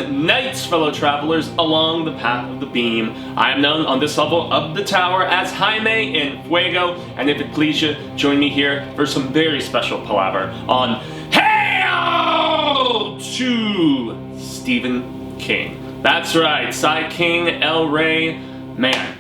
nights, fellow travelers, along the path of the beam. I am known on this level of the tower as Jaime in Fuego, and if it please you, join me here for some very special palaver on Hail to Stephen King. That's right, Cy King, El Rey, man,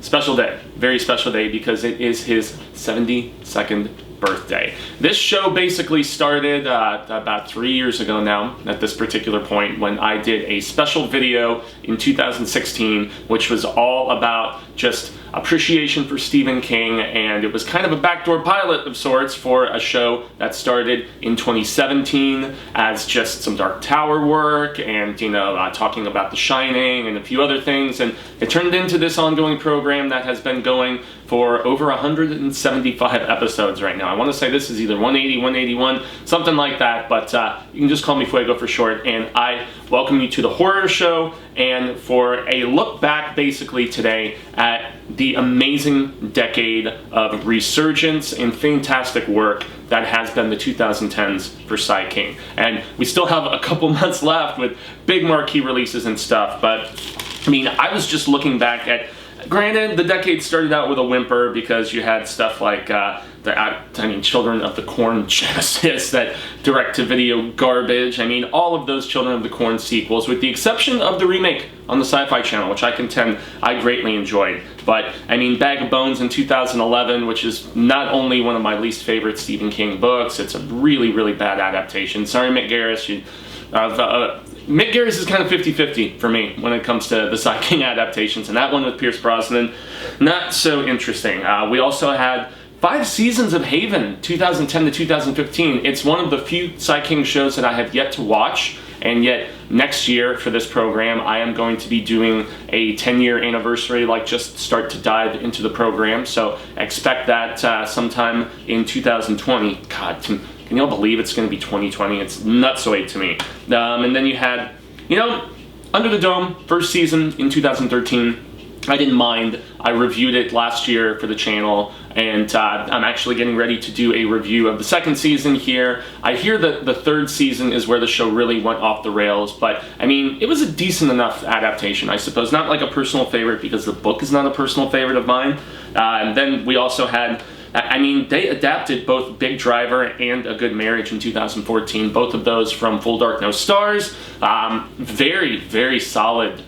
special day, very special day because it is his 72nd birthday. This show basically started about 3 years ago now at this particular point when I did a special video in 2016 which was all about just appreciation for Stephen King, and it was kind of a backdoor pilot of sorts for a show that started in 2017 as just some Dark Tower work and, you know, talking about The Shining and a few other things, and it turned into this ongoing program that has been going for over 175 episodes right now. I want to say this is either 180, 181, something like that, but you can just call me Fuego for short, and I welcome you to the horror show and for a look back basically today at the amazing decade of resurgence and fantastic work that has been the 2010s for Cy King. And we still have a couple months left with big marquee releases and stuff, but I mean, I was just looking back at, granted, the decade started out with a whimper because you had stuff like Children of the Corn Genesis, that direct-to-video garbage. I mean, all of those Children of the Corn sequels, with the exception of the remake on the Sci-Fi Channel, which I contend I greatly enjoyed. But, I mean, Bag of Bones in 2011, which is not only one of my least favorite Stephen King books, it's a really, really bad adaptation. Sorry, Mick Garris, Mick Garris is kind of 50-50 for me when it comes to the Cy King adaptations, and that one with Pierce Brosnan, not so interesting. We also had 5 seasons of Haven, 2010 to 2015. It's one of the few Cy King shows that I have yet to watch, and yet next year for this program I am going to be doing a 10-year anniversary, like just start to dive into the program, so expect that sometime in 2020. God, can you all believe it's going to be 2020? It's nutsoid to me. And then you had, you know, Under the Dome, first season in 2013. I didn't mind. I reviewed it last year for the channel, and I'm actually getting ready to do a review of the second season here. I hear that the third season is where the show really went off the rails, but I mean, it was a decent enough adaptation, I suppose. Not like a personal favorite because the book is not a personal favorite of mine. And then we also had, I mean, they adapted both Big Driver and A Good Marriage in 2014, both of those from Full Dark No Stars. Very, very solid,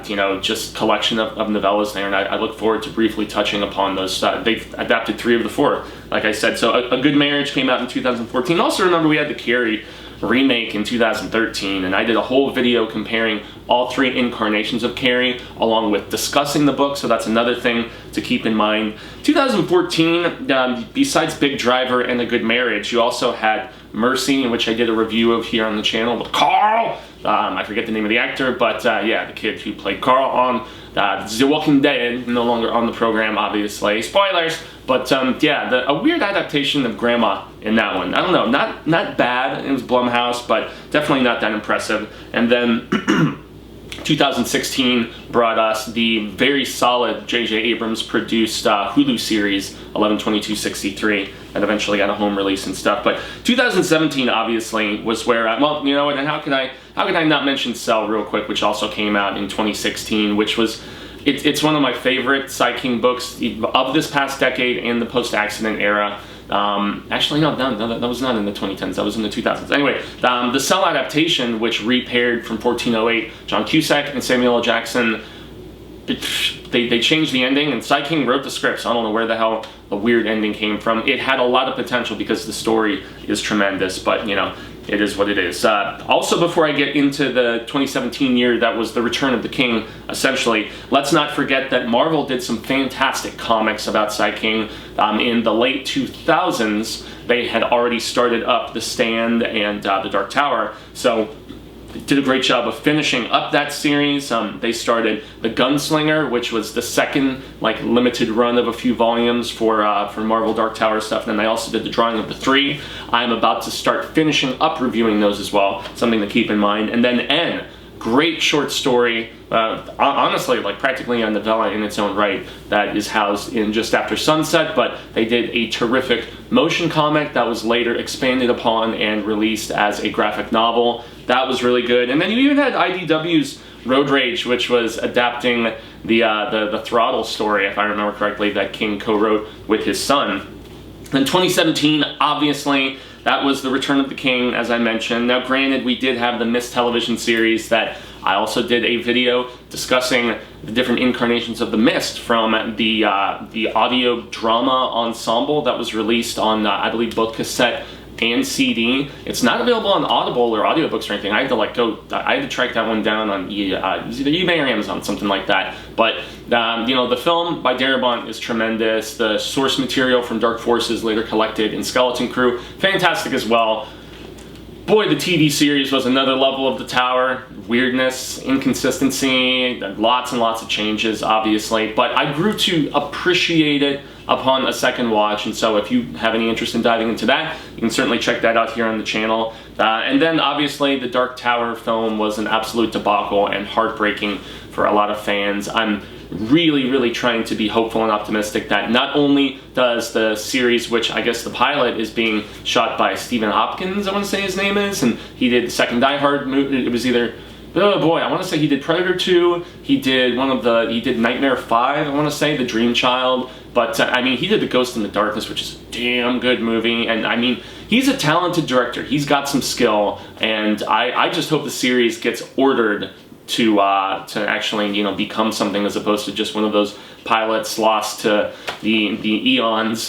you know, just collection of novellas there, and I look forward to briefly touching upon those. They've adapted 3 of the 4, like I said. So A Good Marriage came out in 2014. Also remember we had the Carrie remake in 2013, and I did a whole video comparing all 3 incarnations of Carrie along with discussing the book, so that's another thing to keep in mind. 2014, besides Big Driver and A Good Marriage, you also had Mercy, in which I did a review of here on the channel with Carl. I forget the name of the actor, but yeah, the kid who played Carl on The Walking Dead, no longer on the program, obviously. Spoilers! But yeah, a weird adaptation of Grandma in that one. I don't know, not bad. It was Blumhouse, but definitely not that impressive. And then 2016 brought us the very solid J.J. Abrams produced Hulu series 11/22/63 that eventually got a home release and stuff. But 2017 obviously was where well, you know what, and how could I not mention Cell real quick, which also came out in 2016, which was it's one of my favorite Cy King books of this past decade and the post-accident era. Actually, no, that was not in the 2010s, that was in the 2000s. Anyway, the Cell adaptation, which repaired from 1408 John Cusack and Samuel L. Jackson, they changed the ending, and Cy King wrote the script, so I don't know where the hell the weird ending came from. It had a lot of potential because the story is tremendous, but, you know, it is what it is. Also, before I get into the 2017 year, that was the return of the King, essentially, let's not forget that Marvel did some fantastic comics about Cy King. In the late 2000s, they had already started up The Stand and The Dark Tower, so they did a great job of finishing up that series. They started The Gunslinger, which was the second like limited run of a few volumes for Marvel Dark Tower stuff. And then they also did the drawing of the 3. I'm about to start finishing up reviewing those as well, something to keep in mind. And then N, Great short story, honestly, like practically a novella in its own right, that is housed in Just After Sunset, but they did a terrific motion comic that was later expanded upon and released as a graphic novel. That was really good. And then you even had IDW's Road Rage, which was adapting the Throttle story, if I remember correctly, that King co-wrote with his son. In 2017, obviously, that was The Return of the King, as I mentioned. Now, granted, we did have the Mist television series that I also did a video discussing the different incarnations of the Mist from the audio drama ensemble that was released on, I believe, both cassette and CD. It's not available on Audible or audiobooks or anything. I had to track that one down on either eBay or Amazon, something like that. But you know, the film by Darabont is tremendous. The source material from Dark Forces, later collected in Skeleton Crew, fantastic as well. Boy, the TV series was another level of the Tower. Weirdness, inconsistency, lots and lots of changes, obviously. But I grew to appreciate it upon a second watch, and so if you have any interest in diving into that, you can certainly check that out here on the channel. And then obviously the Dark Tower film was an absolute debacle and heartbreaking for a lot of fans. I'm really trying to be hopeful and optimistic that not only does the series, which I guess the pilot is being shot by Stephen Hopkins, I want to say his name is, and he did the second Die Hard movie. It was either, oh boy, I want to say he did Predator 2, he did Nightmare 5, I want to say, The Dream Child, but I mean, he did The Ghost in the Darkness, which is a damn good movie, and I mean, he's a talented director, he's got some skill, and I just hope the series gets ordered to actually, you know, become something as opposed to just one of those pilots lost to the eons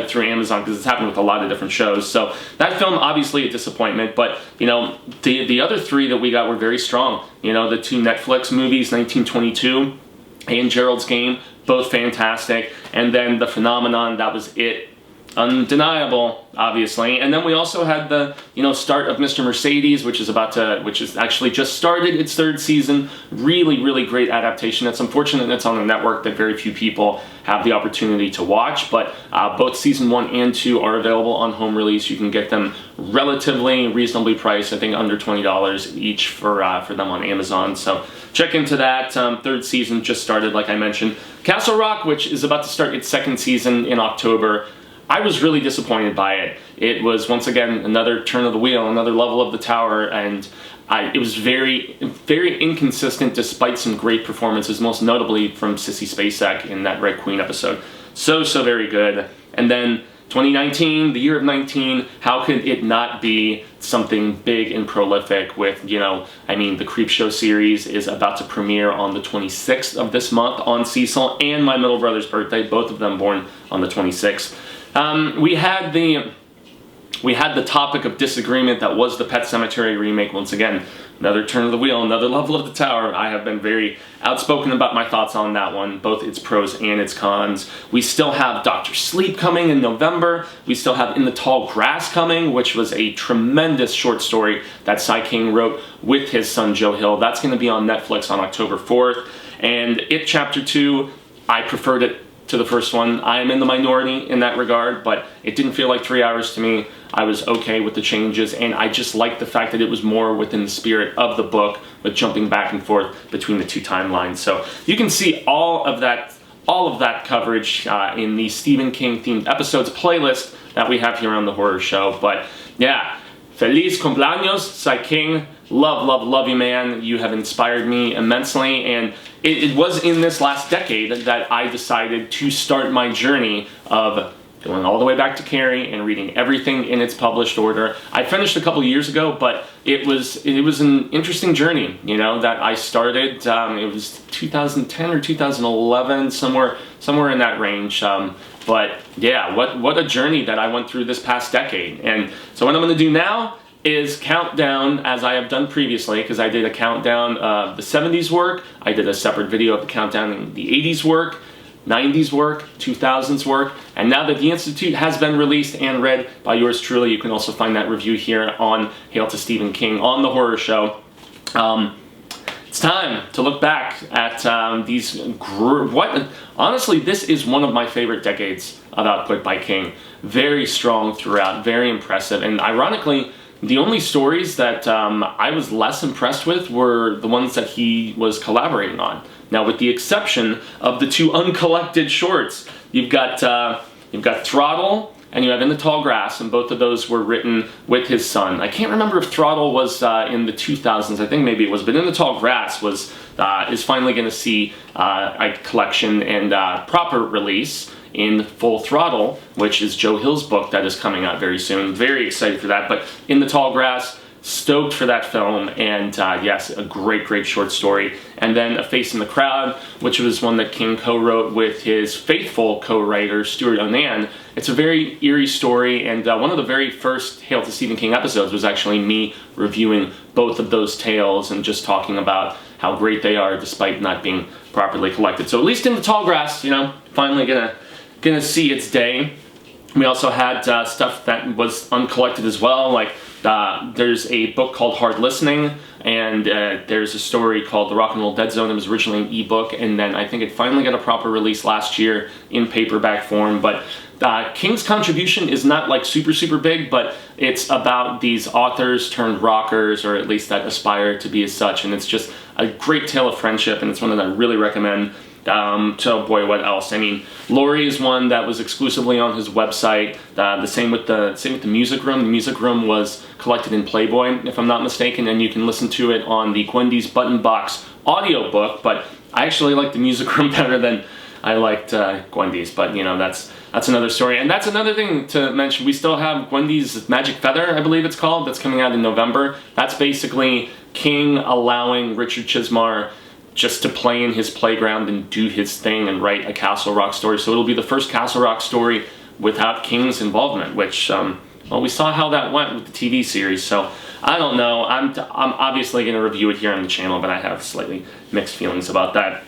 through Amazon, because it's happened with a lot of different shows. So that film, obviously a disappointment, but you know, the other three that we got were very strong. You know, the two Netflix movies, 1922 and Gerald's Game, both fantastic, and then The Phenomenon, that was it. Undeniable, obviously. And then we also had the, you know, start of Mr. Mercedes, which is actually just started its third season. Really great adaptation. It's unfortunate it's on a network that very few people have the opportunity to watch, but both season 1 and 2 are available on home release. You can get them relatively reasonably priced, I think under $20 each for them on Amazon. So check into that. Third season just started, like I mentioned. Castle Rock, which is about to start its second season in October. I was really disappointed by it. It was, once again, another turn of the wheel, another level of the Tower, and it was very inconsistent despite some great performances, most notably from Sissy Spacek in that Red Queen episode. So very good. And then 2019, the year of 19, how could it not be something big and prolific with, you know, I mean, the Creepshow series is about to premiere on the 26th of this month on Cecil, and my middle brother's birthday, both of them born on the 26th. We had the topic of disagreement that was the Pet Sematary remake. Once again, another turn of the wheel, another level of the Tower. I have been very outspoken about my thoughts on that one, both its pros and its cons. We still have Dr. Sleep coming in November. We still have In the Tall Grass coming, which was a tremendous short story that Cy King wrote with his son Joe Hill. That's going to be on Netflix on October 4th. And It Chapter 2, I preferred it to the first one. I am in the minority in that regard, but it didn't feel like 3 hours to me. I was okay with the changes, and I just liked the fact that it was more within the spirit of the book, with jumping back and forth between the two timelines. So you can see all of that coverage in the Stephen King themed episodes playlist that we have here on the Horror Show. But yeah, feliz cumpleaños, Cy King. Love you, man. You have inspired me immensely, and it was in this last decade that I decided to start my journey of going all the way back to Carrie and reading everything in its published order. I finished a couple years ago, but it was an interesting journey, you know, that I started. It was 2010 or 2011, somewhere in that range. But yeah, what a journey that I went through this past decade. And so what I'm going to do now is count down, as I have done previously, because I did a countdown of the 70s work, I did a separate video of the countdown in the 80s work, 90s work, 2000s work, and now that The Institute has been released and read by yours truly, you can also find that review here on Hail to Stephen King on The Horror Show. It's time to look back at honestly, this is one of my favorite decades of output by King. Very strong throughout, very impressive, and ironically, The only stories that I was less impressed with were the ones that he was collaborating on. Now, with the exception of the 2 uncollected shorts, you've got Throttle and you have In the Tall Grass, and both of those were written with his son. I can't remember if Throttle was in the 2000s. I think maybe it was, but In the Tall Grass is finally going to see a collection and proper release in Full Throttle, which is Joe Hill's book that is coming out very soon. Very excited for that. But In the Tall Grass, stoked for that film, and yes, a great short story. And then A Face in the Crowd, which was one that King co-wrote with his faithful co-writer Stuart Onan. It's a very eerie story, and one of the very first Hail to Stephen King episodes was actually me reviewing both of those tales and just talking about how great they are despite not being properly collected. So at least In the Tall Grass, you know, finally gonna see its day. We also had stuff that was uncollected as well, like there's a book called Hard Listening, and there's a story called The Rock and Roll Dead Zone that was originally an ebook, and then I think it finally got a proper release last year in paperback form. But King's contribution is not like super big, but it's about these authors turned rockers, or at least that aspire to be as such, and it's just a great tale of friendship, and it's one that I really recommend. So boy, what else? I mean, Laurie is one that was exclusively on his website. The same with the Music Room. The Music Room was collected in Playboy, if I'm not mistaken, and you can listen to it on the Gwendy's Button Box audiobook. But I actually like the Music Room better than I liked Gwendy's. But you know, that's another story. And that's another thing to mention. We still have Gwendy's Magic Feather, I believe it's called. That's coming out in November. That's basically King allowing Richard Chizmar just to play in his playground and do his thing and write a Castle Rock story. So it'll be the first Castle Rock story without King's involvement, which, well, we saw how that went with the TV series, so I don't know. I'm obviously going to review it here on the channel, but I have slightly mixed feelings about that.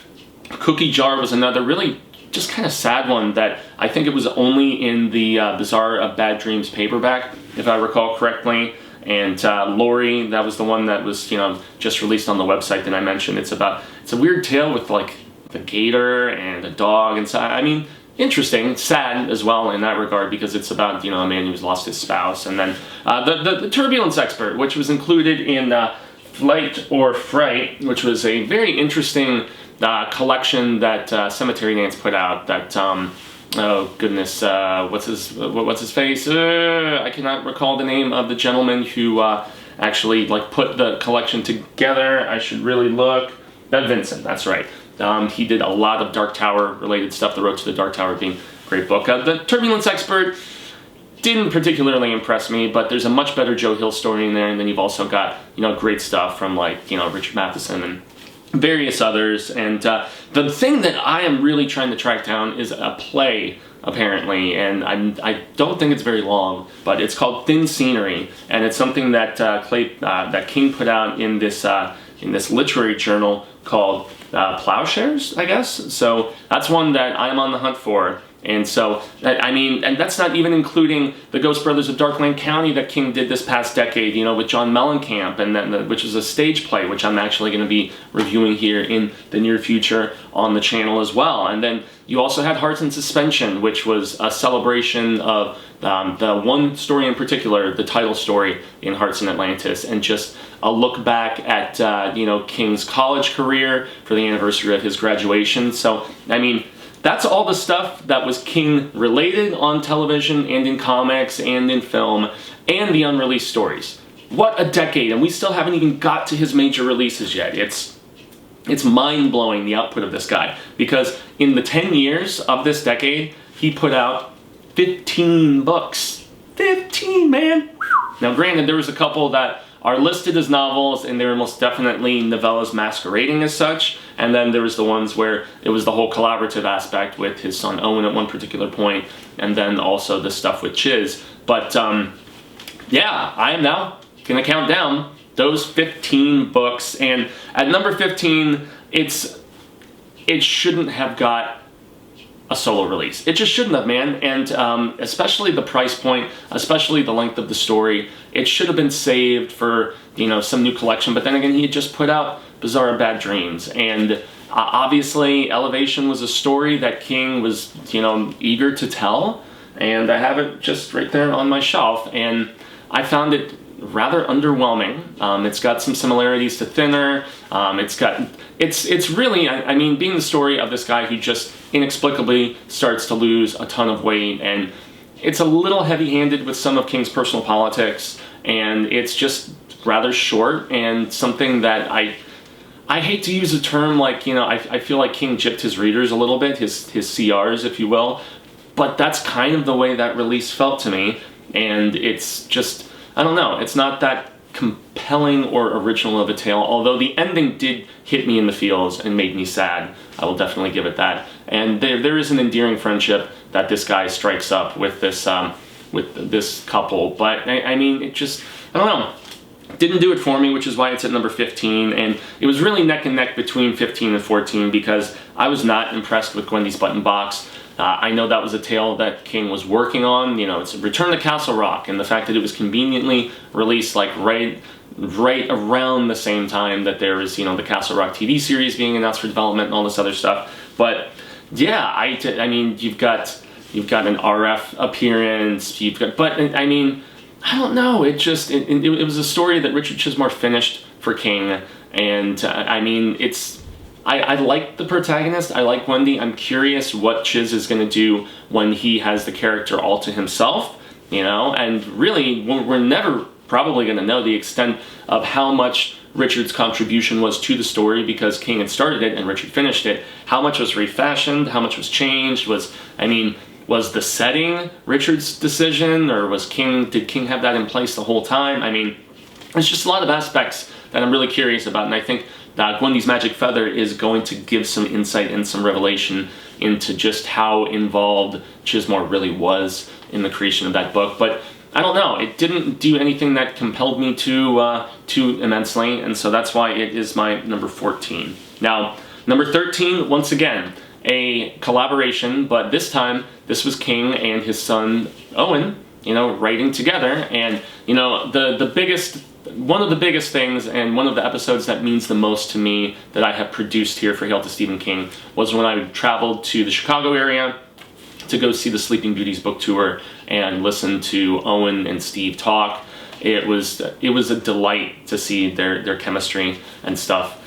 Cookie Jar was another really just kind of sad one that I think it was only in the Bazaar of Bad Dreams paperback, if I recall correctly. And Laurie, that was the one that was, you know, just released on the website that I mentioned. It's a weird tale with like the gator and a dog and so, I mean, interesting, sad as well in that regard, because it's about, you know, a man who's lost his spouse. And then the Turbulence Expert, which was included in Flight or Fright, which was a very interesting collection that Cemetery Dance put out that oh goodness, what's his face? I cannot recall the name of the gentleman who actually like put the collection together. I should really look. Bev Vincent, that's right. He did a lot of Dark Tower related stuff. The Road to the Dark Tower being a great book. The Turbulence Expert didn't particularly impress me, but there's a much better Joe Hill story in there, and then you've also got, you know, great stuff from like, you know, Richard Matheson and various others. And the thing that I am really trying to track down is a play, apparently, and I don't think it's very long, but it's called Thin Scenery, and it's something that that King put out in this literary journal called Plowshares, I guess. So that's one that I'm on the hunt for. And so, I mean, and that's not even including the Ghost Brothers of Darkland County that King did this past decade, you know, with John Mellencamp, and then which is a stage play, which I'm actually going to be reviewing here in the near future on the channel as well. And then you also had Hearts in Suspension, which was a celebration of the one story in particular, the title story in Hearts in Atlantis, and just a look back at, you know, King's college career for the anniversary of his graduation. So, I mean, that's all the stuff that was King related on television and in comics and in film, and the unreleased stories. What a decade, and we still haven't even got to his major releases yet. It's mind-blowing, the output of this guy, because in the 10 years of this decade, he put out 15 books. 15, man! Now granted, there was a couple that are listed as novels, and they were most definitely novellas masquerading as such, and then there was the ones where it was the whole collaborative aspect with his son Owen at one particular point, and then also the stuff with Chiz. But yeah, I am now gonna count down those 15 books, and at number 15, it shouldn't have got a solo release. It just shouldn't have, man. And especially the price point, especially the length of the story, it should have been saved for, you know, some new collection. But then again, he had just put out Bazaar of Bad Dreams, and obviously Elevation was a story that King was, you know, eager to tell, and I have it just right there on my shelf, and I found it rather underwhelming. It's got some similarities to Thinner. It's really, I mean, being the story of this guy who just inexplicably starts to lose a ton of weight, and it's a little heavy-handed with some of King's personal politics, and it's just rather short, and something that I hate to use a term like, you know, I feel like King gypped his readers a little bit, his CRs, if you will, but that's kind of the way that release felt to me, and it's just, I don't know, it's not that compelling or original of a tale, although the ending did hit me in the feels and made me sad. I will definitely give it that. And there is an endearing friendship that this guy strikes up with this couple, but I mean, it just, I don't know, didn't do it for me, which is why it's at number 15, and it was really neck and neck between 15 and 14 because I was not impressed with Gwendy's Button Box. I know that was a tale that King was working on, you know, it's Return to Castle Rock, and the fact that it was conveniently released like right around the same time that there is, you know, the Castle Rock TV series being announced for development and all this other stuff. But yeah, I mean, you've got an RF appearance, but I mean, I don't know, it was a story that Richard Chizmar finished for King, and I mean, I like the protagonist, I like Gwendy. I'm curious what Chiz is going to do when he has the character all to himself, you know, and really, we're never probably going to know the extent of how much Richard's contribution was to the story because King had started it and Richard finished it. How much was refashioned, how much was changed, was the setting Richard's decision, or did King have that in place the whole time? I mean, there's just a lot of aspects that I'm really curious about, and I think that Gwendy's Magic Feather is going to give some insight and some revelation into just how involved Chizmar really was in the creation of that book. But I don't know, it didn't do anything that compelled me too immensely, and so that's why it is my number 14. Now, number 13, once again, a collaboration, but this time this was King and his son Owen, you know, writing together. And you know, one of the biggest things and one of the episodes that means the most to me that I have produced here for Hail to Stephen King was when I traveled to the Chicago area to go see the Sleeping Beauties book tour and listen to Owen and Steve talk. It was a delight to see their chemistry and stuff.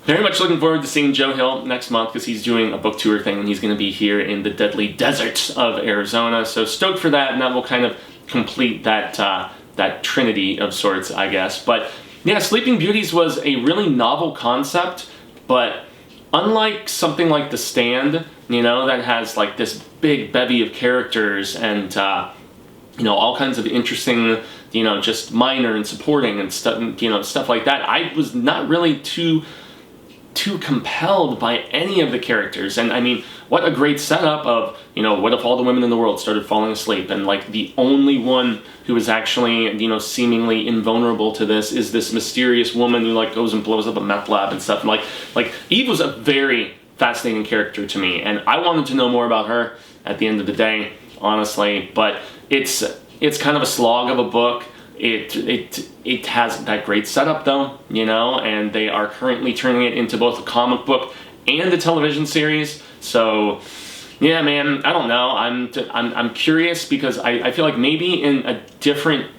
Very much looking forward to seeing Joe Hill next month because he's doing a book tour thing and he's going to be here in the deadly deserts of Arizona. So stoked for that, and that will kind of complete that trinity of sorts, I guess. But yeah, Sleeping Beauties was a really novel concept, but unlike something like The Stand, you know, that has like this big bevy of characters and you know, all kinds of interesting, you know, just minor and supporting and stuff, you know, stuff like that. I was not really too compelled by any of the characters. And I mean, what a great setup of, you know, what if all the women in the world started falling asleep and like the only one who is actually, you know, seemingly invulnerable to this is this mysterious woman who like goes and blows up a meth lab and stuff. And like Eve was a very fascinating character to me, and I wanted to know more about her at the end of the day, honestly. But it's kind of a slog of a book. It has that great setup though, you know, and they are currently turning it into both a comic book and a television series. So yeah, man, I don't know. I'm curious because I feel like maybe in a different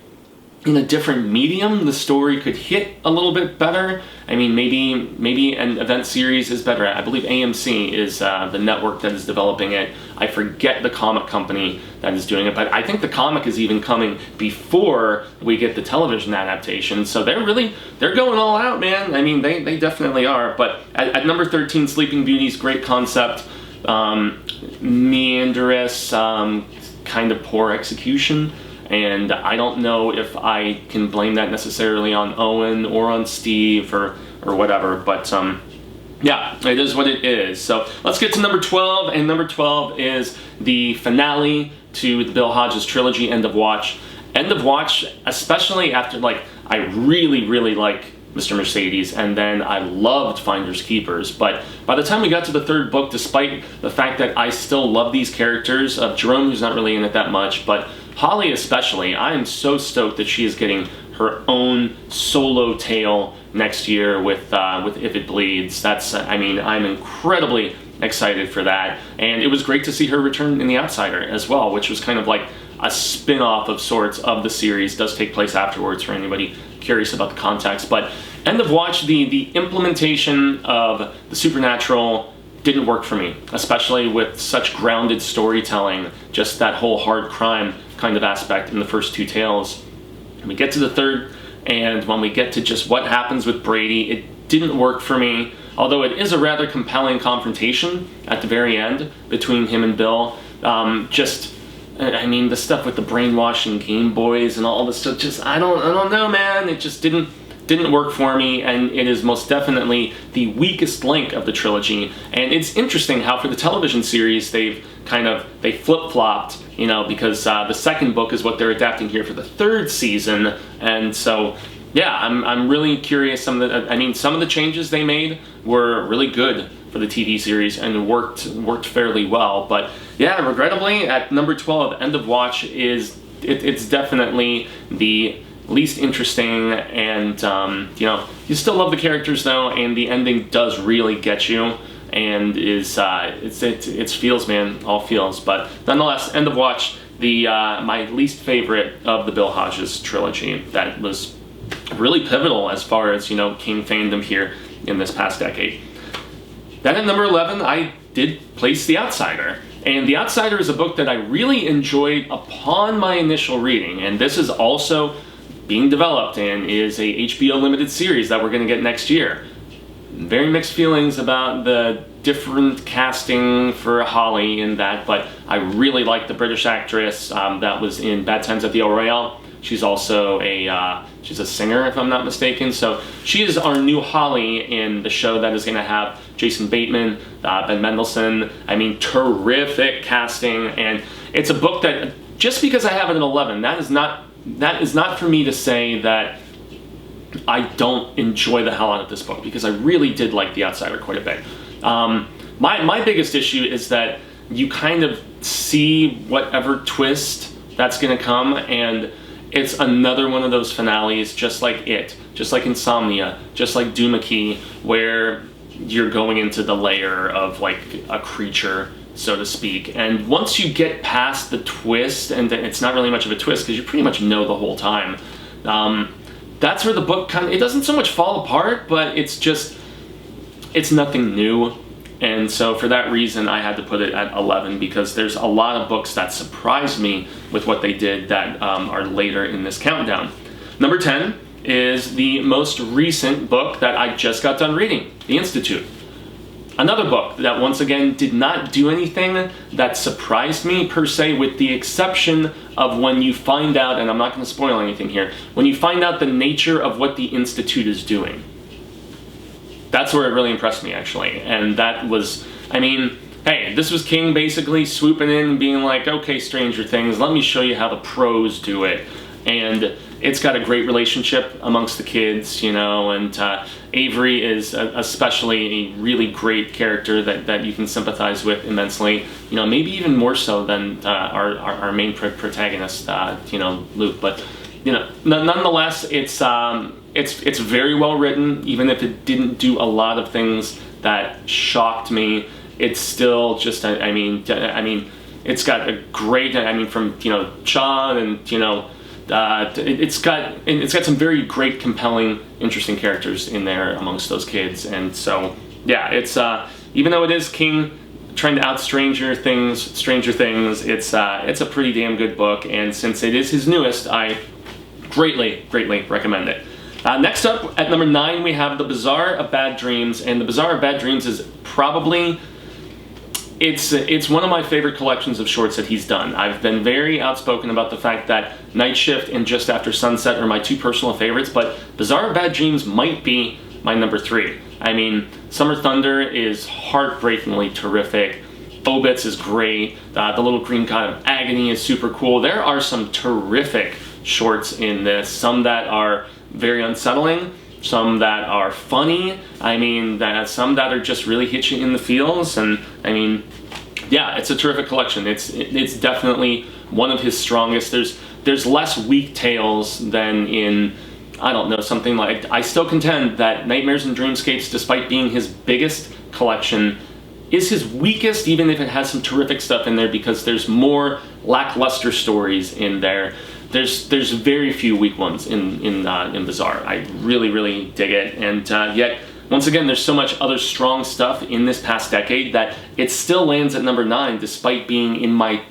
medium the story could hit a little bit better. I mean, maybe an event series is better. I believe AMC is the network that is developing it. I forget the comic company that is doing it, but I think the comic is even coming before we get the television adaptation. So they're going all out, man. I mean, they definitely are. But at number 13, Sleeping Beauties, great concept, meanderous, kind of poor execution. And I don't know if I can blame that necessarily on Owen or on Steve or whatever, but yeah, it is what it is. So let's get to number 12, and number 12 is the finale to the Bill Hodges trilogy, End of Watch. End of Watch, especially after, like, I really like Mr. Mercedes, and then I loved Finders Keepers, but by the time we got to the third book, despite the fact that I still love these characters, Jerome, who's not really in it that much, but Holly especially, I am so stoked that she is getting her own solo tale next year with If It Bleeds. I mean, I'm incredibly excited for that, and it was great to see her return in The Outsider as well, which was kind of like a spin-off of sorts of the series. Does take place afterwards for anybody curious about the context. But End of Watch, the implementation of the supernatural didn't work for me, especially with such grounded storytelling, just that whole hard crime kind of aspect in the first two tales. When we get to the third, and when we get to just what happens with Brady, it didn't work for me, although it is a rather compelling confrontation at the very end between him and Bill. I mean, the stuff with the brainwashing Game Boys and all this stuff, just, I don't know, man, it just didn't work for me, and it is most definitely the weakest link of the trilogy. And it's interesting how for the television series they flip-flopped, you know, because the second book is what they're adapting here for the third season. And so yeah, I'm really curious. Some of the changes they made were really good for the TV series and worked fairly well. But yeah, regrettably, at number 12, End of Watch it's definitely the least interesting, and you know, you still love the characters though, and the ending does really get you, and it's feels, man, all feels. But nonetheless, End of Watch, my least favorite of the Bill Hodges trilogy. That was really pivotal as far as, you know, King fandom here in this past decade. Then at number 11, I did place The Outsider. And The Outsider is a book that I really enjoyed upon my initial reading, and this is also being developed and is a HBO limited series that we're going to get next year. Very mixed feelings about the different casting for Holly in that, but I really like the British actress that was in Bad Times at the El Royale. She's also she's a singer, if I'm not mistaken. So she is our new Holly in the show that is going to have Jason Bateman, Ben Mendelsohn. I mean, terrific casting, and it's a book that, just because I have it at 11, that is not for me to say that I don't enjoy the hell out of this book, because I really did like The Outsider quite a bit. My biggest issue is that you kind of see whatever twist that's going to come, and it's another one of those finales, just like It, just like Insomnia, just like Doohickey, where you're going into the layer of like a creature, so to speak. And once you get past the twist, and it's not really much of a twist because you pretty much know the whole time, that's where the book it doesn't so much fall apart, but it's nothing new. And so for that reason, I had to put it at 11, because there's a lot of books that surprised me with what they did that are later in this countdown. Number 10 is the most recent book that I just got done reading, The Institute. Another book that, once again, did not do anything that surprised me per se, with the exception of when you find out, and I'm not going to spoil anything here, when you find out the nature of what the Institute is doing. That's where it really impressed me, actually. And that was, I mean, hey, this was King basically swooping in and being like, okay, Stranger Things, let me show you how the pros do it. And it's got a great relationship amongst the kids, you know, and Avery is especially a really great character that you can sympathize with immensely, you know, maybe even more so than our main protagonist, you know, Luke. But, you know, nonetheless, it's very well written, even if it didn't do a lot of things that shocked me. It's still just, I mean, it's got a great, I mean, from, you know, Sean and, you know, it's got some very great, compelling, interesting characters in there amongst those kids. And so yeah, it's even though it is King trying to out Stranger Things, it's a pretty damn good book, and since it is his newest, I greatly recommend it. Next up at number 9, we have The Bazaar of Bad Dreams, and The Bazaar of Bad Dreams is probably, it's one of my favorite collections of shorts that he's done. I've been very outspoken about the fact that Night Shift and Just After Sunset are my two personal favorites, but Bazaar of Bad Dreams might be my number 3. I mean, Summer Thunder is heartbreakingly terrific. Obits is great. The Little Green God of Agony is super cool. There are some terrific shorts in this, some that are very unsettling, some that are funny, I mean, some that are just really hit you in the feels, and I mean, yeah, it's a terrific collection. It's definitely one of his strongest. There's less weak tales than in, I don't know, something like, I still contend that Nightmares and Dreamscapes, despite being his biggest collection, is his weakest, even if it has some terrific stuff in there, because there's more lackluster stories in there. There's very few weak ones in Bizarre. I really dig it, and yet once again, there's so much other strong stuff in this past decade that it still lands at number 9, despite being my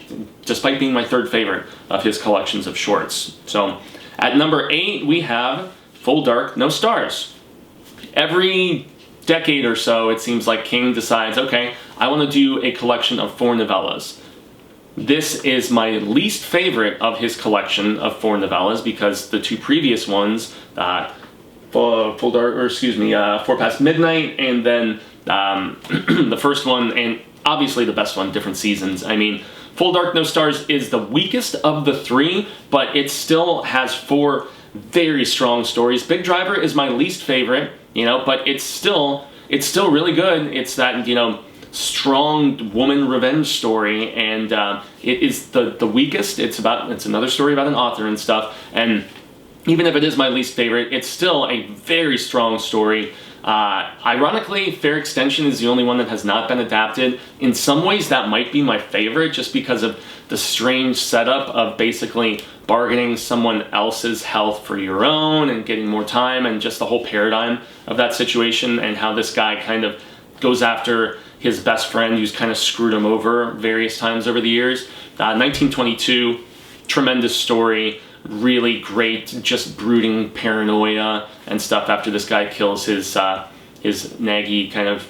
third favorite of his collections of shorts. So at number 8, we have Full Dark, No Stars. Every decade or so, it seems like King decides, okay, I want to do a collection of 4 novellas. This is my least favorite of his collection of 4 novellas, because the 2 previous ones, Four Past Midnight, and then the first one, and obviously the best one, Different Seasons. I mean, Full Dark, No Stars is the weakest of the 3, but it still has 4 very strong stories. Big Driver is my least favorite, but it's still really good. It's that, strong woman revenge story, and it is the weakest. It's another story about an author and stuff, and even if it is my least favorite, it's still a very strong story. Ironically, Fair Extension is the only one that has not been adapted. In some ways, that might be my favorite, just because of the strange setup of basically bargaining someone else's health for your own and getting more time, and just the whole paradigm of that situation, and how this guy kind of goes after his best friend who's kind of screwed him over various times over the years. 1922, tremendous story. Really great, just brooding paranoia and stuff after this guy kills his naggy, kind of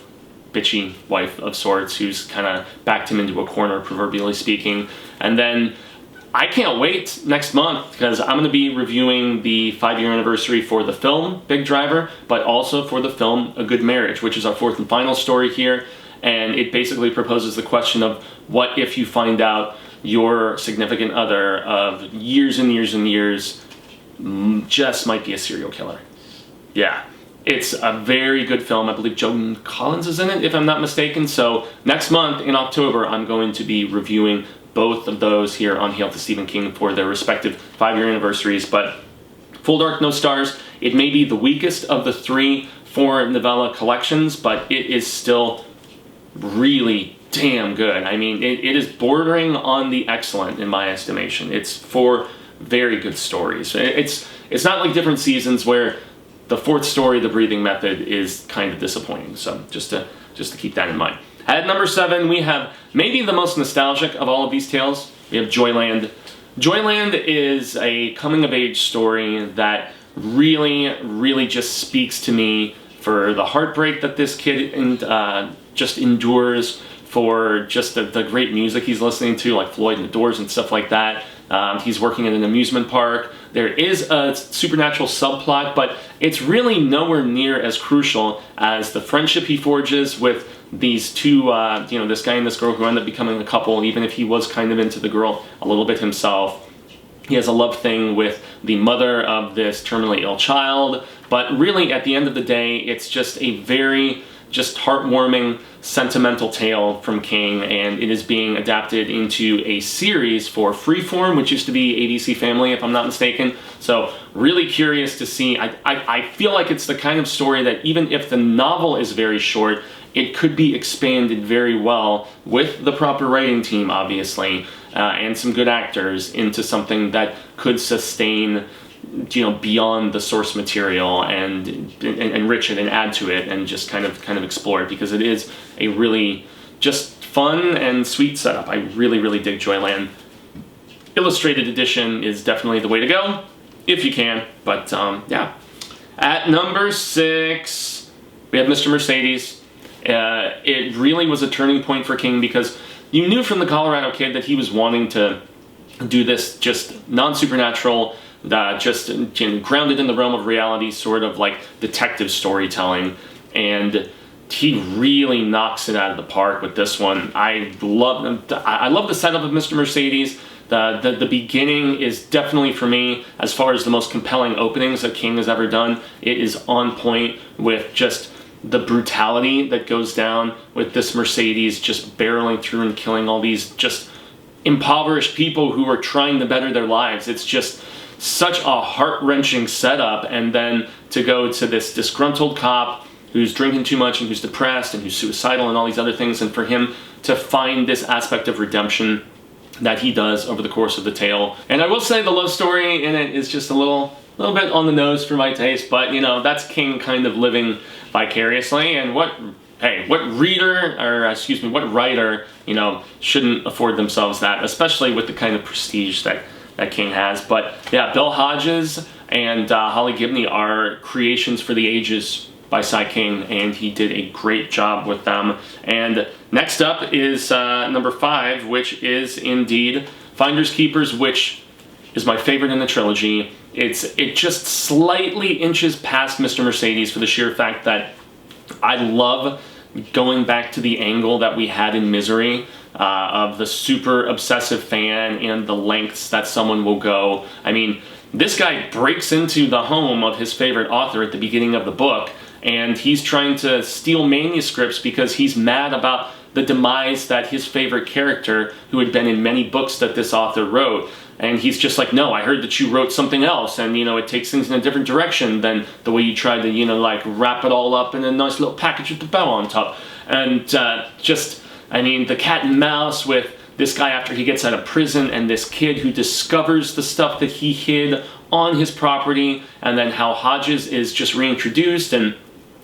bitchy wife of sorts, who's kind of backed him into a corner, proverbially speaking. And then I can't wait next month, because I'm going to be reviewing the 5-year anniversary for the film Big Driver, but also for the film A Good Marriage, which is our 4th and final story here. And it basically proposes the question of, what if you find out your significant other of years and years and years just might be a serial killer? Yeah, it's a very good film. I believe Joan Collins is in it, if I'm not mistaken. So next month in October, I'm going to be reviewing both of those here on Hail to Stephen King for their respective 5-year anniversaries. But Full Dark, No Stars, it may be the weakest of the 3 4-novella collections, but it is still really damn good. I mean, it is bordering on the excellent in my estimation. It's 4 very good stories. It's not like Different Seasons, where the 4th story, The Breathing Method, is kind of disappointing. So just to keep that in mind. At number 7, we have maybe the most nostalgic of all of these tales. We have Joyland. Joyland is a coming-of-age story that really just speaks to me for the heartbreak that this kid just endures, for just the great music he's listening to, like Floyd and the Doors and stuff like that. He's working at an amusement park. There is a supernatural subplot, but it's really nowhere near as crucial as the friendship he forges with these 2, this guy and this girl, who end up becoming a couple, even if he was kind of into the girl a little bit himself. He has a love thing with the mother of this terminally ill child, but really at the end of the day, it's just a very heartwarming, sentimental tale from King, and it is being adapted into a series for Freeform, which used to be ABC Family, if I'm not mistaken. So really curious to see. I feel like it's the kind of story that, even if the novel is very short, it could be expanded very well with the proper writing team, obviously, and some good actors, into something that could sustain, beyond the source material, and enrich it and add to it, and just kind of explore it, because it is a really just fun and sweet setup. I really dig Joyland. Illustrated edition is definitely the way to go, if you can. But yeah. At number 6, we have Mr. Mercedes. It really was a turning point for King, because you knew from the Colorado Kid that he was wanting to do this just non-supernatural, just grounded in the realm of reality, sort of like detective storytelling, and he really knocks it out of the park with this one. I love the setup of Mr. Mercedes. The beginning is definitely, for me, as far as the most compelling openings that King has ever done, it is on point with just the brutality that goes down with this Mercedes just barreling through and killing all these just impoverished people who are trying to better their lives. It's just such a heart-wrenching setup, and then to go to this disgruntled cop who's drinking too much and who's depressed and who's suicidal and all these other things, and for him to find this aspect of redemption that he does over the course of the tale. And I will say the love story in it is just a little bit on the nose for my taste, but you know, that's King kind of living vicariously, and what reader, or excuse me, what writer, you know, shouldn't afford themselves that, especially with the kind of prestige that King has. But yeah, Bill Hodges and Holly Gibney are creations for the ages by Cy King, and he did a great job with them. And next up is number 5, which is indeed Finders Keepers, which is my favorite in the trilogy. It just slightly inches past Mr. Mercedes for the sheer fact that I love going back to the angle that we had in Misery, of the super obsessive fan and the lengths that someone will go. I mean, this guy breaks into the home of his favorite author at the beginning of the book, and he's trying to steal manuscripts because he's mad about the demise that his favorite character, who had been in many books that this author wrote, and he's just like, no, I heard that you wrote something else, and you know, it takes things in a different direction than the way you tried to, you know, like wrap it all up in a nice little package with the bow on top. And just, I mean, the cat and mouse with this guy after he gets out of prison, and this kid who discovers the stuff that he hid on his property, and then how Hodges is just reintroduced, and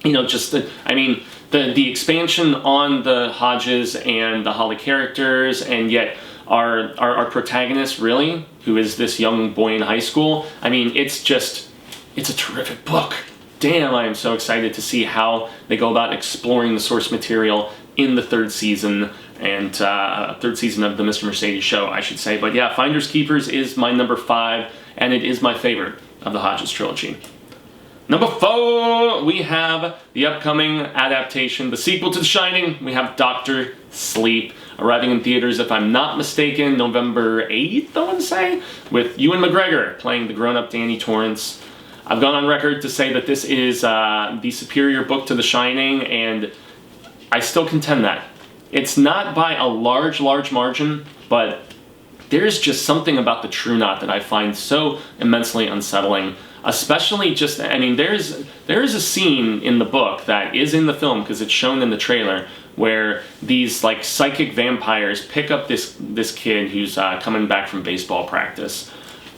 you know, just I mean, the expansion on the Hodges and the Holly characters, and yet our protagonist, really, who is this young boy in high school. I mean, it's a terrific book. Damn, I am so excited to see how they go about exploring the source material in the 3rd season, and 3rd season of the Mr. Mercedes show, I should say. But yeah, Finders Keepers is my number 5, and it is my favorite of the Hodges trilogy. Number 4, we have the upcoming adaptation, the sequel to The Shining. We have Dr. Sleep, arriving in theaters, if I'm not mistaken, November 8th, I want to say, with Ewan McGregor playing the grown-up Danny Torrance. I've gone on record to say that this is the superior book to The Shining, and I still contend that. It's not by a large margin, but there's just something about the True Knot that I find so immensely unsettling. Especially just, I mean, there is a scene in the book that is in the film, because it's shown in the trailer, where these like psychic vampires pick up this kid who's coming back from baseball practice,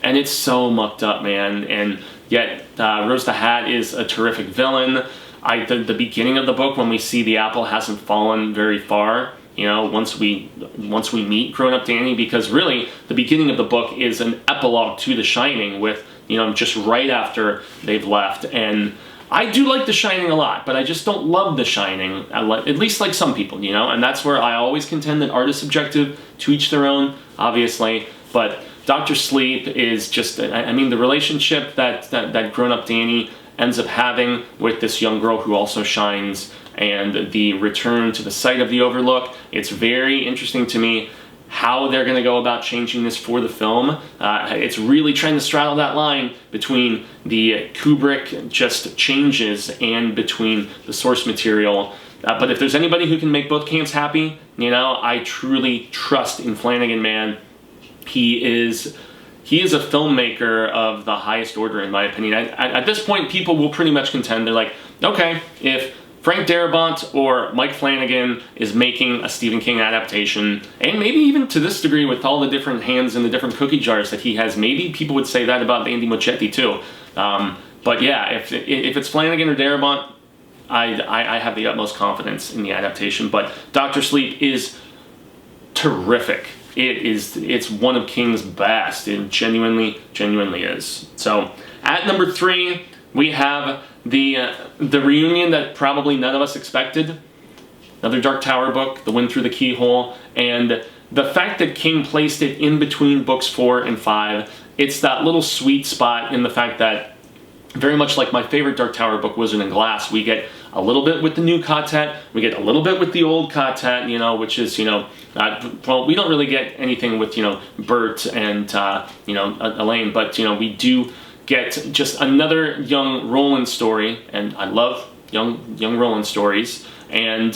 and it's so mucked up, man. And yet Rose the Hat is a terrific villain. The beginning of the book, when we see the apple hasn't fallen very far, you know, once we meet grown-up Danny, because really the beginning of the book is an epilogue to The Shining, with, you know, just right after they've left. And I do like The Shining a lot, but I just don't love The Shining, at least like some people, you know, and that's where I always contend that art is subjective, to each their own, obviously. But Dr. Sleep is just, I mean, the relationship that grown-up Danny ends up having with this young girl who also shines, and the return to the site of the Overlook. It's very interesting to me how they're going to go about changing this for the film. It's really trying to straddle that line between the Kubrick just changes and between the source material. But if there's anybody who can make both camps happy, you know, I truly trust in Flanagan, man. He is a filmmaker of the highest order, in my opinion. At this point, people will pretty much contend, they're like, okay, if Frank Darabont or Mike Flanagan is making a Stephen King adaptation, and maybe even to this degree with all the different hands and the different cookie jars that he has, maybe people would say that about Andy Muschietti too. But yeah, if it's Flanagan or Darabont, I have the utmost confidence in the adaptation. But Dr. Sleep is terrific. It's one of King's best. It genuinely is. So at number 3, we have the reunion that probably none of us expected. Another Dark Tower book, The Wind Through the Keyhole, and the fact that King placed it in between books 4 and 5, it's that little sweet spot in the fact that, very much like my favorite Dark Tower book, Wizard and Glass, we get a little bit with the new Ka-Tet, we get a little bit with the old Ka-Tet, you know, which is, you know, well, we don't really get anything with, you know, Bert and, you know, Elaine, but, you know, we do get just another young Roland story, and I love young Roland stories, and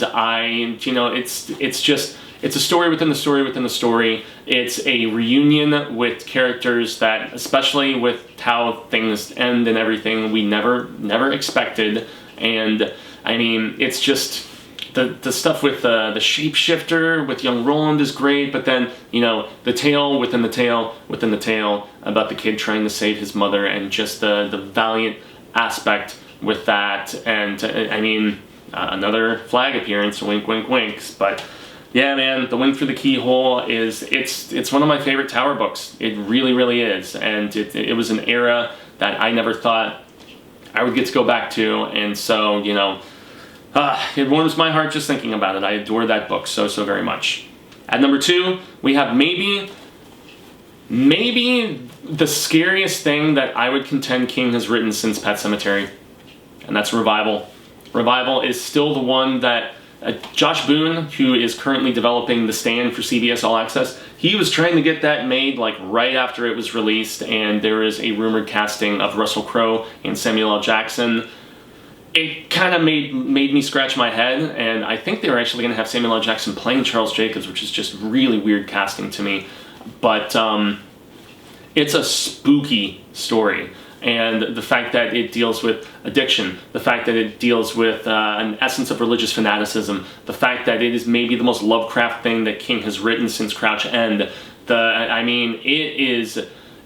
you know, it's a story within the story within the story. It's a reunion with characters that, especially with how things end and everything, we never expected. And I mean, it's just the stuff with the shapeshifter with young Roland is great, but then, you know, the tale within the tale within the tale about the kid trying to save his mother, and just the valiant aspect with that. And I mean, another flag appearance, wink wink winks. But yeah, man, The Wind Through the Keyhole is, it's one of my favorite Tower books. It really, really is. And it was an era that I never thought I would get to go back to, and so, you know, it warms my heart just thinking about it. I adore that book so, so very much. At number 2, we have maybe the scariest thing that I would contend King has written since Pet Sematary, and that's Revival. Revival is still the one that Josh Boone, who is currently developing The Stand for CBS All Access, he was trying to get that made like right after it was released, and there is a rumored casting of Russell Crowe and Samuel L. Jackson. It kind of made me scratch my head, and I think they were actually going to have Samuel L. Jackson playing Charles Jacobs, which is just really weird casting to me. But it's a spooky story, and the fact that it deals with addiction, the fact that it deals with an essence of religious fanaticism, the fact that it is maybe the most Lovecraft thing that King has written since Crouch End. I mean, it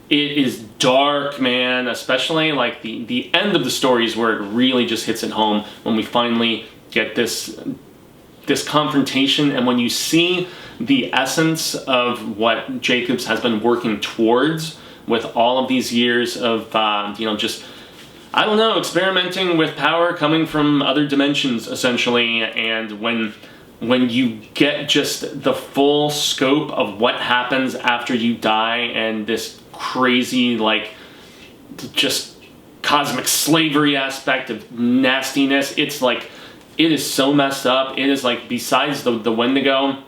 is dark, man, especially like the end of the stories where it really just hits it home when we finally get this confrontation, and when you see the essence of what Jacobs has been working towards with all of these years of, you know, just, I don't know, experimenting with power coming from other dimensions, essentially, and when you get just the full scope of what happens after you die, and this crazy, like, just cosmic slavery aspect of nastiness, it's like, it is so messed up. It is like, besides the Wendigo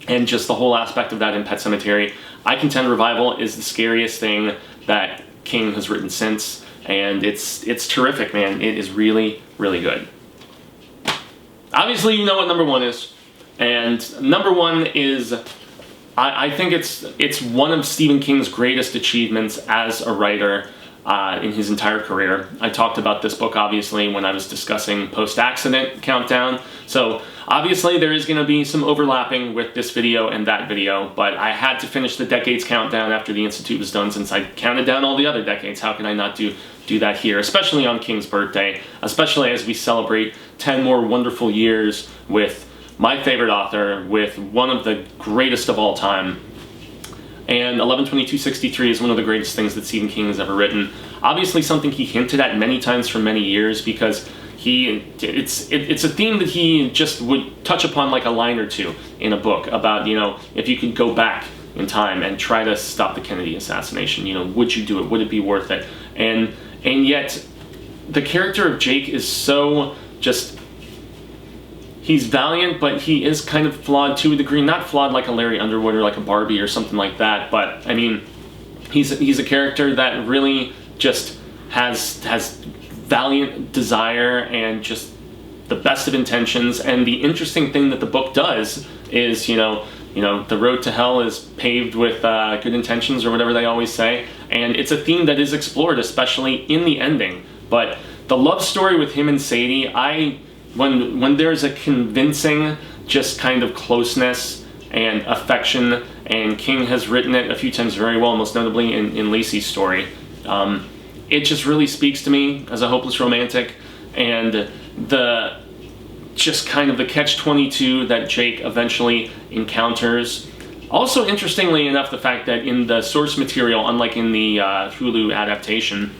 and just the whole aspect of that in Pet Sematary, I contend Revival is the scariest thing that King has written since, and it's terrific, man. It is really, really good. Obviously, you know what number 1 is, and number 1 is, I think it's one of Stephen King's greatest achievements as a writer in his entire career. I talked about this book, obviously, when I was discussing Post-Accident Countdown, so obviously there is going to be some overlapping with this video and that video, but I had to finish the Decades Countdown after the Institute was done, since I counted down all the other decades. How can I not do that here, especially on King's birthday, especially as we celebrate 10 more wonderful years with my favorite author, with one of the greatest of all time. And 11/22/63 is one of the greatest things that Stephen King has ever written. Obviously something he hinted at many times for many years, because it's a theme that he just would touch upon like a line or two in a book about, you know, if you could go back in time and try to stop the Kennedy assassination, you know, would you do it? Would it be worth it? And yet the character of Jake is so just, he's valiant, but he is kind of flawed to a degree. Not flawed like a Larry Underwood or like a Barbie or something like that, but I mean, he's a character that really just has valiant desire and just the best of intentions. And the interesting thing that the book does is, you know, the road to hell is paved with good intentions, or whatever they always say, and it's a theme that is explored, especially in the ending. But the love story with him and Sadie, when there's a convincing just kind of closeness and affection, and King has written it a few times very well, most notably in Lacey's story, it just really speaks to me as a hopeless romantic, and just kind of the catch-22 that Jake eventually encounters. Also, interestingly enough, the fact that in the source material, unlike in the Hulu adaptation,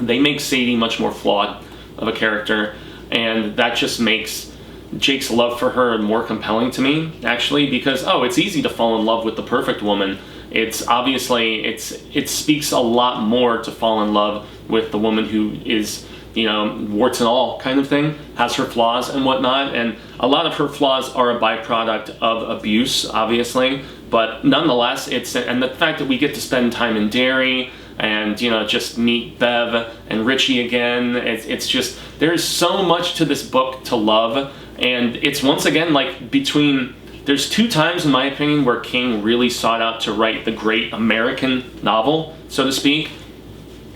they make Sadie much more flawed of a character, and that just makes Jake's love for her more compelling to me, actually, because, oh, it's easy to fall in love with the perfect woman. It's obviously, it speaks a lot more to fall in love with the woman who is, you know, warts and all kind of thing, has her flaws and whatnot, and a lot of her flaws are a byproduct of abuse, obviously, but nonetheless, and the fact that we get to spend time in Derry, and, you know, just meet Bev and Richie again, it's just, there's so much to this book to love, and it's once again like there's 2 times in my opinion where King really sought out to write the great American novel, so to speak.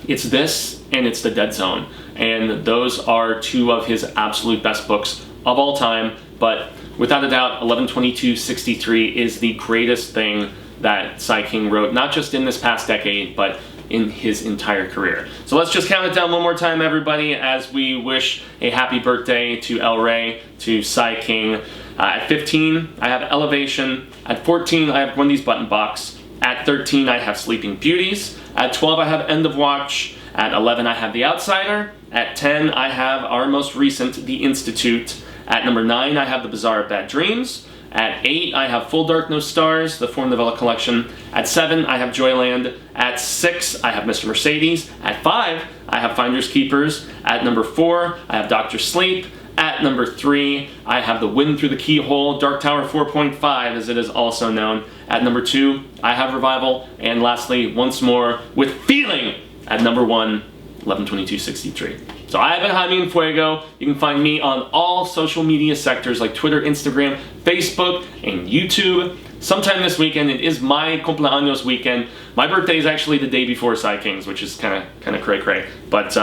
It's this and it's The Dead Zone. And those are two of his absolute best books of all time. But without a doubt, 11/22/63 is the greatest thing that Cy King wrote, not just in this past decade, but in his entire career. So let's just count it down one more time, everybody, as we wish a happy birthday to El Rey, to Cy King. At 15, I have Elevation. At 14, I have Wendy's Button Box. At 13, I have Sleeping Beauties. At 12, I have End of Watch. At 11, I have The Outsider. At 10, I have our most recent, The Institute. At number 9, I have The Bazaar of Bad Dreams. At 8, I have Full Dark No Stars, the 4 novella collection. At 7, I have Joyland. At 6, I have Mr. Mercedes. At 5, I have Finders Keepers. At number 4, I have Dr. Sleep. At number 3, I have The Wind Through the Keyhole, Dark Tower 4.5 as it is also known. At number 2, I have Revival. And lastly, once more, With Feeling, at number 1, 11/22/63. So I have been Jaime and Fuego. You can find me on all social media sectors like Twitter, Instagram, Facebook, and YouTube. Sometime this weekend, it is my cumpleaños weekend. My birthday is actually the day before Cy King's, which is kind of cray-cray. But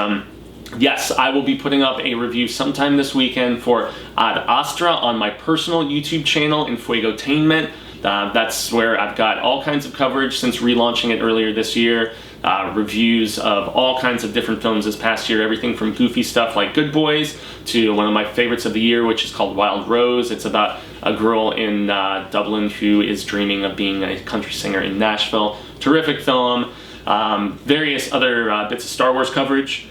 yes, I will be putting up a review sometime this weekend for Ad Astra on my personal YouTube channel in Fuegotainment. That's where I've got all kinds of coverage since relaunching it earlier this year. Reviews of all kinds of different films this past year, everything from goofy stuff like Good Boys to one of my favorites of the year, which is called Wild Rose. It's about a girl in Dublin who is dreaming of being a country singer in Nashville. Terrific film. Various other bits of Star Wars coverage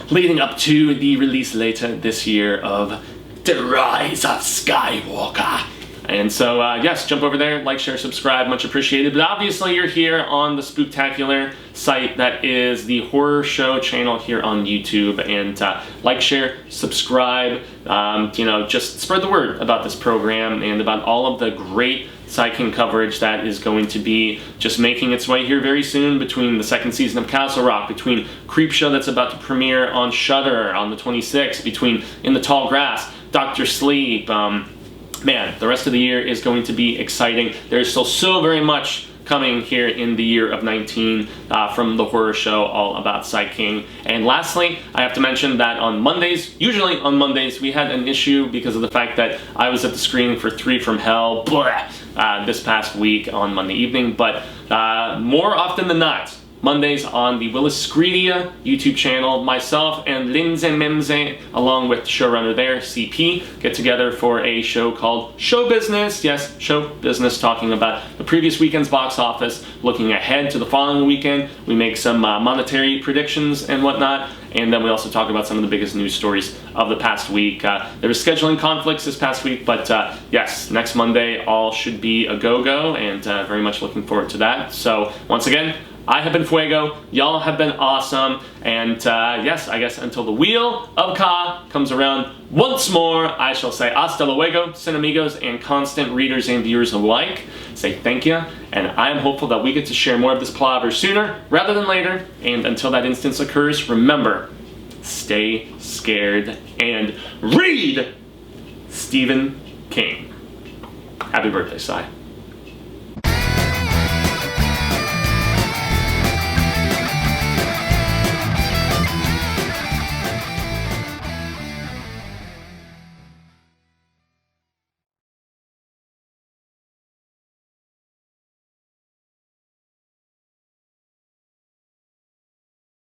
leading up to the release later this year of The Rise of Skywalker. And so, yes, jump over there, like, share, subscribe, much appreciated. But obviously you're here on the Spooktacular site that is the horror show channel here on YouTube. And like, share, subscribe, just spread the word about this program and about all of the great Cy King coverage that is going to be just making its way here very soon, between the second season of Castle Rock, between Creepshow that's about to premiere on Shudder on the 26th, between In the Tall Grass, Dr. Sleep. Man, the rest of the year is going to be exciting. There's still so very much coming here in the year of 19 from the horror show all about Cy King. And lastly, I have to mention that on Mondays, usually on Mondays, we had an issue because of the fact that I was at the screening for 3 from Hell this past week on Monday evening. But more often than not, Mondays on the Willis Screedia YouTube channel, myself and Lindsay Memze, along with the showrunner there, CP, get together for a show called Show Business. Yes, Show Business, talking about the previous weekend's box office, looking ahead to the following weekend. We make some monetary predictions and whatnot, and then we also talk about some of the biggest news stories of the past week. There was scheduling conflicts this past week, but yes, next Monday all should be a go-go, and very much looking forward to that. So once again, I have been Fuego, y'all have been awesome, and yes, I guess until the Wheel of Ka comes around once more, I shall say hasta luego, cinemigos, and constant readers and viewers alike. Say thank you, and I am hopeful that we get to share more of this palaver sooner rather than later, and until that instance occurs, remember, stay scared and read Stephen King. Happy birthday, Cy.